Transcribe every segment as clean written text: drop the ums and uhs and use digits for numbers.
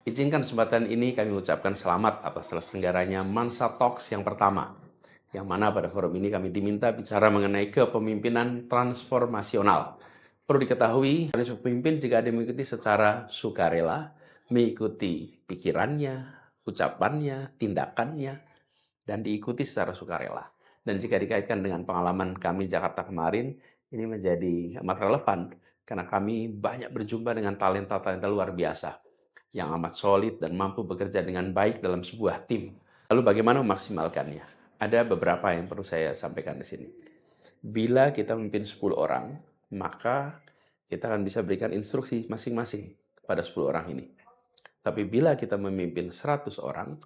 Izinkan kesempatan ini kami ucapkan selamat atas terselenggaranya Mansa Talks yang pertama, yang mana pada forum ini kami diminta bicara mengenai kepemimpinan transformasional. Perlu diketahui, pemimpin jika ada mengikuti secara sukarela, mengikuti pikirannya, ucapannya, tindakannya, dan diikuti secara sukarela. Dan jika dikaitkan dengan pengalaman kami Jakarta kemarin, ini menjadi amat relevan karena kami banyak berjumpa dengan talenta-talenta luar biasa yang amat solid dan mampu bekerja dengan baik dalam sebuah tim. Lalu bagaimana memaksimalkannya? Ada beberapa yang perlu saya sampaikan di sini. Bila kita memimpin 10 orang, maka kita akan bisa berikan instruksi masing-masing kepada 10 orang ini. Tapi bila kita memimpin 100 orang,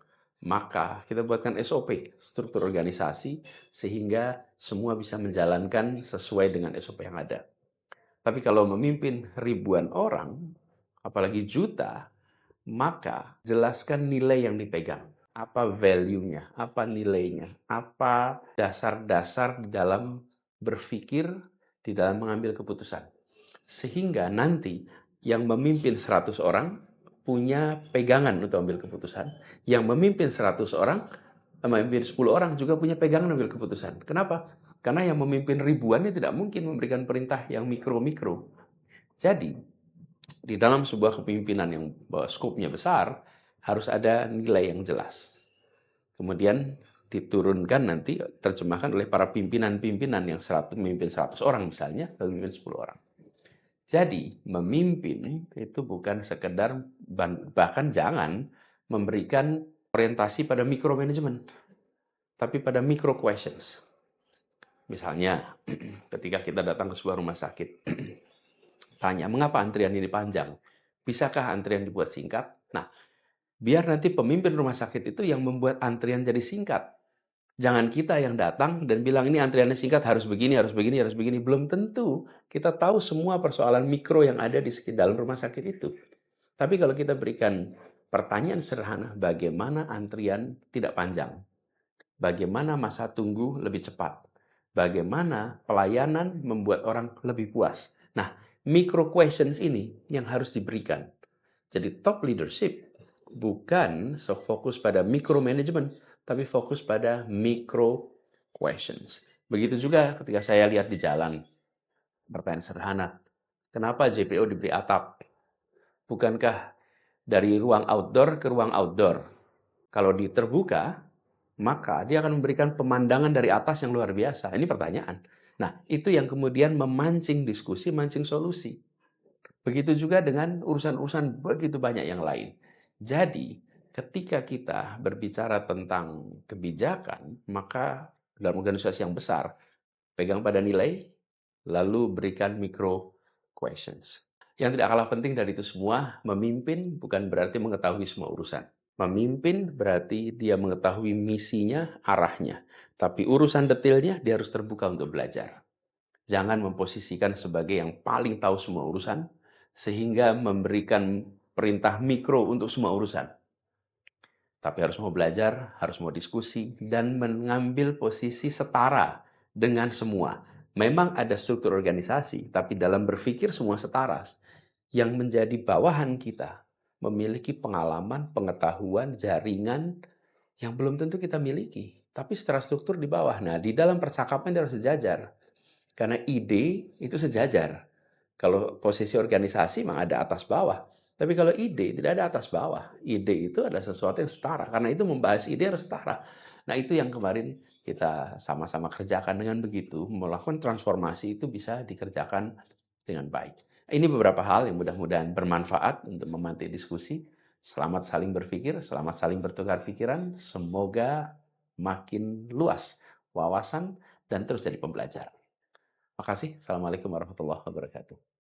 maka kita buatkan SOP, struktur organisasi, sehingga semua bisa menjalankan sesuai dengan SOP yang ada. Tapi kalau memimpin ribuan orang, apalagi juta, maka jelaskan nilai yang dipegang. Apa value-nya, apa nilainya, apa dasar-dasar di dalam berpikir, di dalam mengambil keputusan. Sehingga nanti yang memimpin 100 orang punya pegangan untuk ambil keputusan. Yang memimpin 100 orang, memimpin 10 orang juga punya pegangan ambil keputusan. Kenapa? Karena yang memimpin ribuannya tidak mungkin memberikan perintah yang mikro-mikro. Jadi, di dalam sebuah kepemimpinan yang skopnya besar, harus ada nilai yang jelas. Kemudian diturunkan nanti, terjemahkan oleh para pimpinan-pimpinan yang memimpin 100 orang misalnya, lalu memimpin 10 orang. Jadi, memimpin itu bukan sekedar, bahkan jangan memberikan orientasi pada micromanagement, tapi pada micro questions. Misalnya, ketika kita datang ke sebuah rumah sakit, tanya, mengapa antrian ini panjang? Bisakah antrian dibuat singkat? Nah, biar nanti pemimpin rumah sakit itu yang membuat antrian jadi singkat. Jangan kita yang datang dan bilang ini antriannya singkat, harus begini, harus begini, harus begini. Belum tentu kita tahu semua persoalan mikro yang ada di dalam rumah sakit itu. Tapi kalau kita berikan pertanyaan sederhana, bagaimana antrian tidak panjang? Bagaimana masa tunggu lebih cepat? Bagaimana pelayanan membuat orang lebih puas? Nah, micro questions ini yang harus diberikan. Jadi top leadership bukan fokus pada micromanagement, tapi fokus pada micro questions. Begitu juga ketika saya lihat di jalan, pertanyaan sederhana, kenapa JPO diberi atap? Bukankah dari ruang outdoor ke ruang outdoor? Kalau di terbuka, maka dia akan memberikan pemandangan dari atas yang luar biasa. Ini pertanyaan. Nah, itu yang kemudian memancing diskusi, mancing solusi. Begitu juga dengan urusan-urusan begitu banyak yang lain. Jadi, ketika kita berbicara tentang kebijakan, maka dalam organisasi yang besar, pegang pada nilai, lalu berikan micro questions. Yang tidak kalah penting dari itu semua, memimpin bukan berarti mengetahui semua urusan. Memimpin berarti dia mengetahui misinya, arahnya. Tapi urusan detailnya dia harus terbuka untuk belajar. Jangan memposisikan sebagai yang paling tahu semua urusan, sehingga memberikan perintah mikro untuk semua urusan. Tapi harus mau belajar, harus mau diskusi, dan mengambil posisi setara dengan semua. Memang ada struktur organisasi, tapi dalam berpikir semua setara. Yang menjadi bawahan kita memiliki pengalaman, pengetahuan, jaringan yang belum tentu kita miliki. Tapi secara struktur di bawah. Nah, di dalam percakapan dia harus sejajar. Karena ide itu sejajar. Kalau posisi organisasi memang ada atas bawah. Tapi kalau ide tidak ada atas bawah. Ide itu ada sesuatu yang setara. Karena itu membahas ide harus setara. Nah, itu yang kemarin kita sama-sama kerjakan dengan begitu. Melakukan transformasi itu bisa dikerjakan dengan baik. Ini beberapa hal yang mudah-mudahan bermanfaat untuk memantik diskusi. Selamat saling berpikir, selamat saling bertukar pikiran. Semoga makin luas wawasan dan terus jadi pembelajaran. Makasih. Assalamualaikum warahmatullahi wabarakatuh.